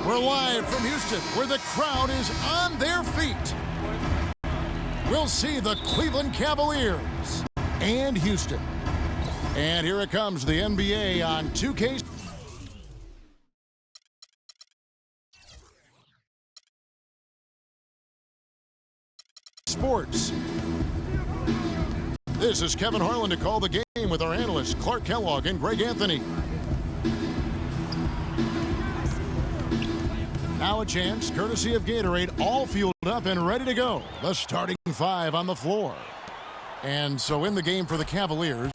We're live from Houston, where the crowd is on their feet. We'll see the Cleveland Cavaliers and Houston. And here it comes, the NBA on 2K Sports. This is Kevin Harlan to call the game with our analysts Clark Kellogg and Greg Anthony. Now a chance, courtesy of Gatorade, all fueled up and ready to go. The starting five on the floor. And so in the game for the Cavaliers.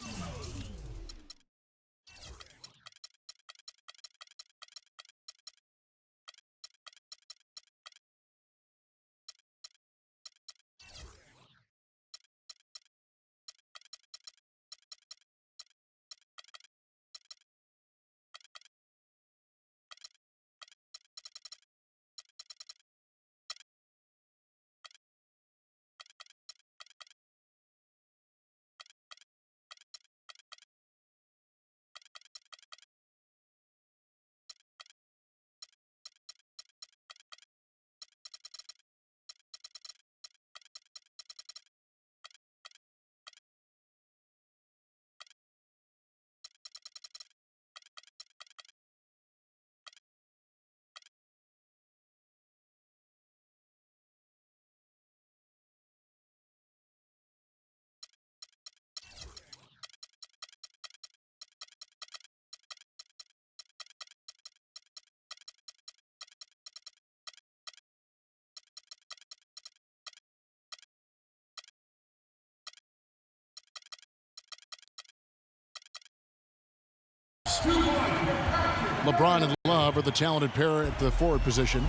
LeBron and Love are the talented pair at the forward position.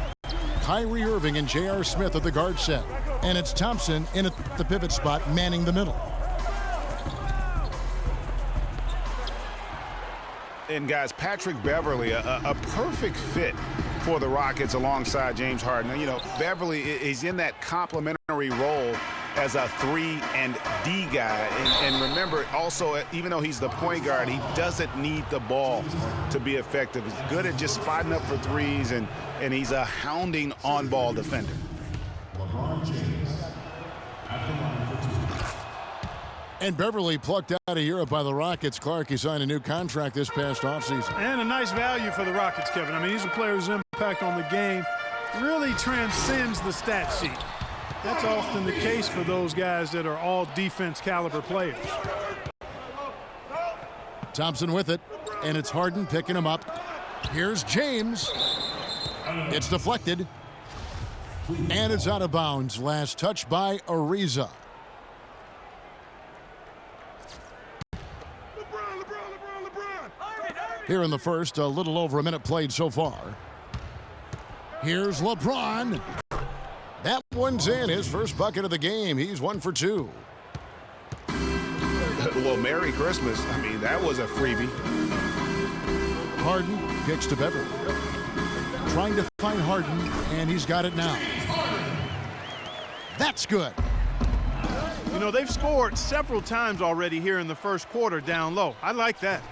Kyrie Irving and J.R. Smith at the guard set. And it's Thompson in at the pivot spot, manning the middle. And guys, Patrick Beverley, a perfect fit for the Rockets alongside James Harden. You know, Beverley is in that complementary role as a 3 and D guy. And remember, also, even though he's the point guard, he doesn't need the ball to be effective. He's good at just spotting up for threes, and he's a hounding on-ball defender. And Beverley plucked out of Europe by the Rockets. Clark, he signed a new contract this past offseason. And a nice value for the Rockets, Kevin. I mean, he's a player whose impact on the game really transcends the stat sheet. That's often the case for those guys that are all defense caliber players. Thompson with it, and it's Harden picking him up. Here's James. It's deflected. And it's out of bounds. Last touch by Ariza. Here in the first, a little over a minute played so far. Here's LeBron. That one's in, his first bucket of the game. He's 1 for 2. Well, Merry Christmas. I mean, that was a freebie. Harden kicks to Beverley. Trying to find Harden, and he's got it now. That's good. You know, they've scored several times already here in the first quarter down low. I like that.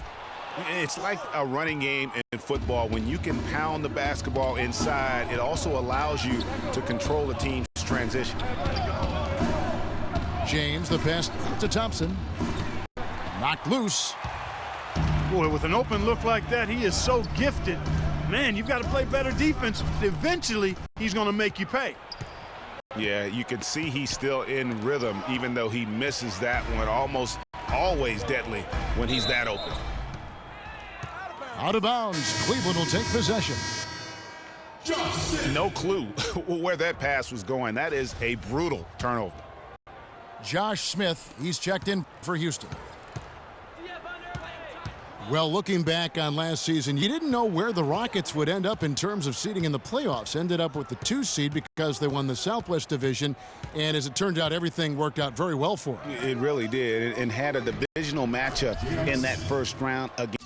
It's like a running game in football. When you can pound the basketball inside, it also allows you to control the team's transition. James, the pass to Thompson. Knocked loose. Boy, with an open look like that, he is so gifted. Man, you've got to play better defense. Eventually, he's going to make you pay. Yeah, you can see he's still in rhythm, even though he misses that one. Almost always deadly when he's that open. Out of bounds. Cleveland will take possession. No clue where that pass was going. That is a brutal turnover. Josh Smith, he's checked in for Houston. Well, looking back on last season, you didn't know where the Rockets would end up in terms of seeding in the playoffs. Ended up with the 2 seed because they won the Southwest Division. And as it turned out, everything worked out very well for them. It really did, and had a divisional matchup in that first round against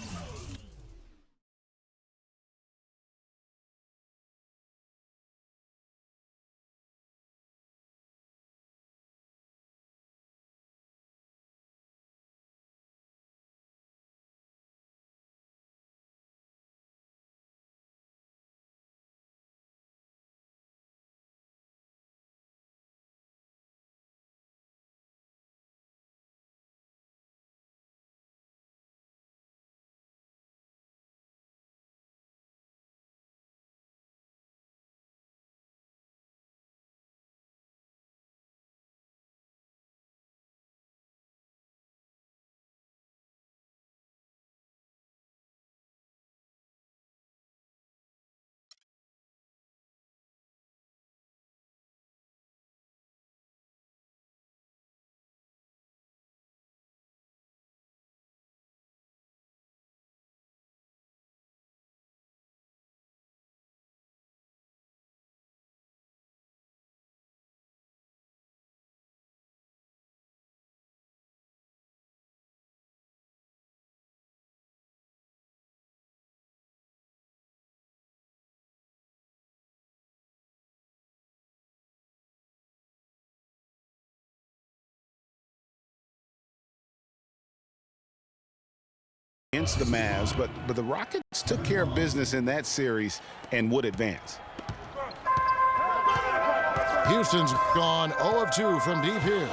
against the Mavs, but the Rockets took care of business in that series and would advance. Houston's gone 0 of 2 from deep here.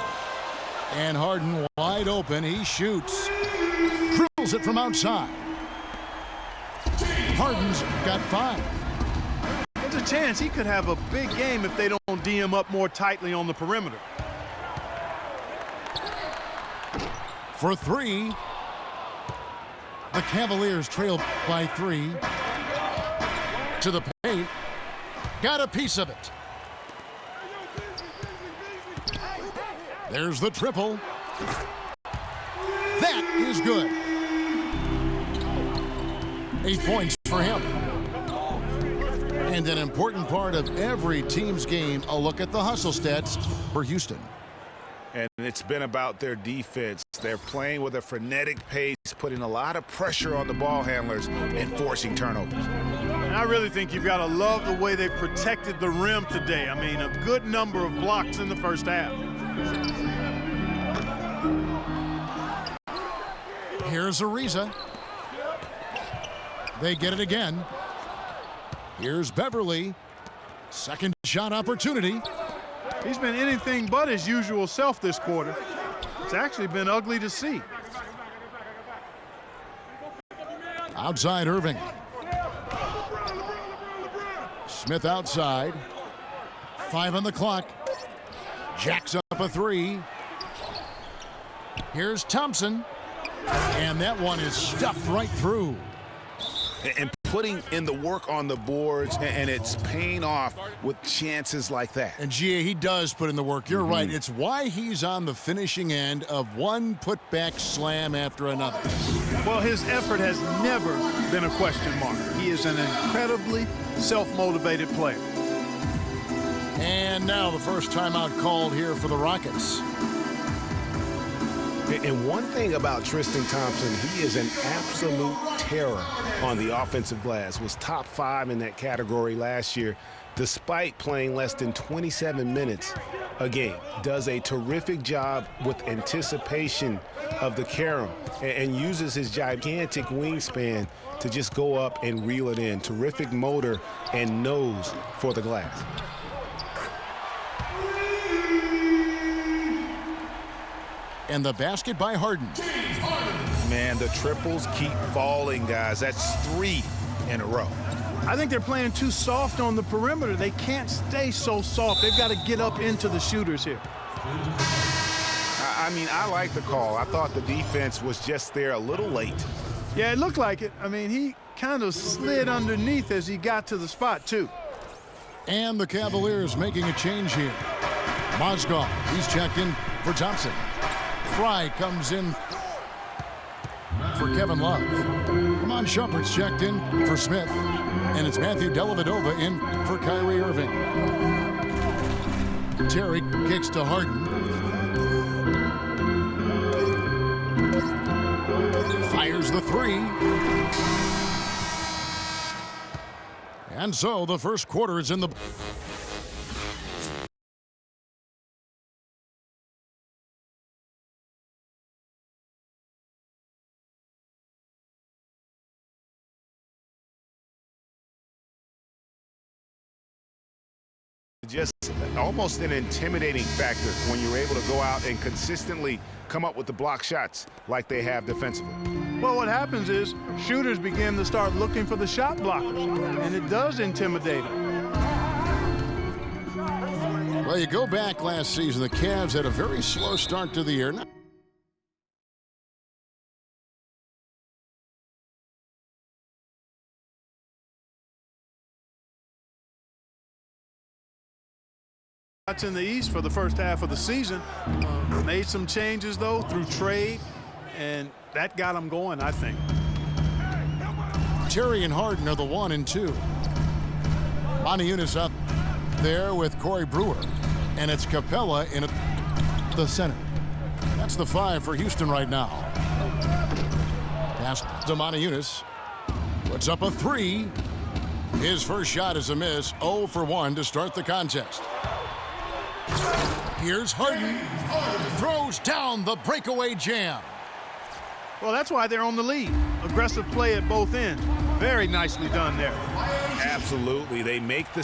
And Harden wide open. He shoots. Drills it from outside. Harden's got 5. There's a chance he could have a big game if they don't D him up more tightly on the perimeter. For 3. The Cavaliers trail by 3. To the paint. Got a piece of it. There's the triple. That is good. 8 points for him. And an important part of every team's game, a look at the hustle stats for Houston. And it's been about their defense. They're playing with a frenetic pace, putting a lot of pressure on the ball handlers and forcing turnovers. And I really think you've got to love the way they protected the rim today. I mean, a good number of blocks in the first half. Here's Ariza. They get it again. Here's Beverly. Second shot opportunity. He's been anything but his usual self this quarter. It's actually been ugly to see. Outside Irving. Smith outside. 5 on the clock. Jacks up a 3. Here's Thompson. And that one is stuffed right through. And putting in the work on the boards, and it's paying off with chances like that. And G.A., he does put in the work. You're right. It's why he's on the finishing end of one putback slam after another. Well, his effort has never been a question mark. He is an incredibly self-motivated player. And now the first timeout called here for the Rockets. And one thing about Tristan Thompson, he is an absolute terror on the offensive glass. Was top 5 in that category last year, despite playing less than 27 minutes a game. Does a terrific job with anticipation of the carom and uses his gigantic wingspan to just go up and reel it in. Terrific motor and nose for the glass. And the basket by Harden. Man, the triples keep falling, guys. That's 3 in a row. I think they're playing too soft on the perimeter. They can't stay so soft. They've got to get up into the shooters here. I mean, I like the call. I thought the defense was just there a little late. Yeah, it looked like it. I mean, he kind of slid underneath as he got to the spot, too. And the Cavaliers making a change here. Mozgov, he's checked in for Thompson. Fry comes in for Kevin Love. Ramon Shumpert's checked in for Smith. And it's Matthew Dellavedova in for Kyrie Irving. Terry kicks to Harden. Fires the 3. And so the first quarter is in the... Just almost an intimidating factor when you're able to go out and consistently come up with the block shots like they have defensively. Well, what happens is shooters begin to start looking for the shot blockers, and it does intimidate them. Well, you go back last season, the Cavs had a very slow start to the year. In the East for the first half of the season. Made some changes, though, through trade, and that got them going, I think. Terry and Harden are the 1 and 2. Moniunas up there with Corey Brewer, and it's Capella in the center. That's the 5 for Houston right now. Pass to Moniunas. Puts up a 3. His first shot is a miss. 0 for 1 to start the contest. Here's Harden. Throws down the breakaway jam. Well, that's why they're on the lead. Aggressive play at both ends. Very nicely done there. Absolutely. They make the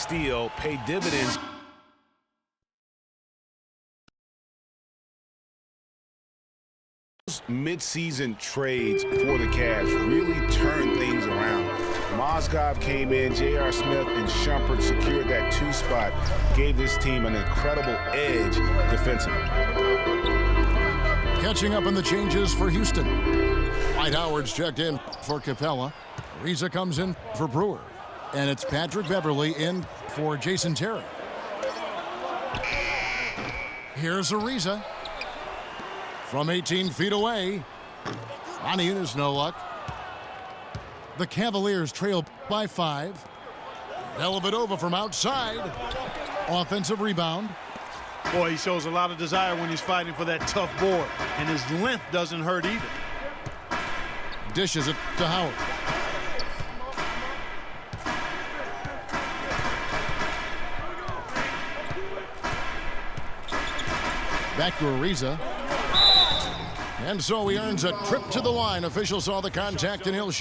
steal pay dividends. Mid-season trades for the Cavs really turned things around. Mozgov came in, J.R. Smith and Shumpert secured that 2 spot, gave this team an incredible edge defensively. Catching up on the changes for Houston. Dwight Howard's checked in for Capella. Ariza comes in for Brewer. And it's Patrick Beverley in for Jason Terry. Here's Ariza. From 18 feet away. Moniunas, no luck. The Cavaliers trail by 5. Dellavedova from outside. Offensive rebound. Boy, he shows a lot of desire when he's fighting for that tough board. And his length doesn't hurt either. Dishes it to Howard. Back to Ariza. And so he earns a trip to the line. Officials saw the contact and he'll shoot.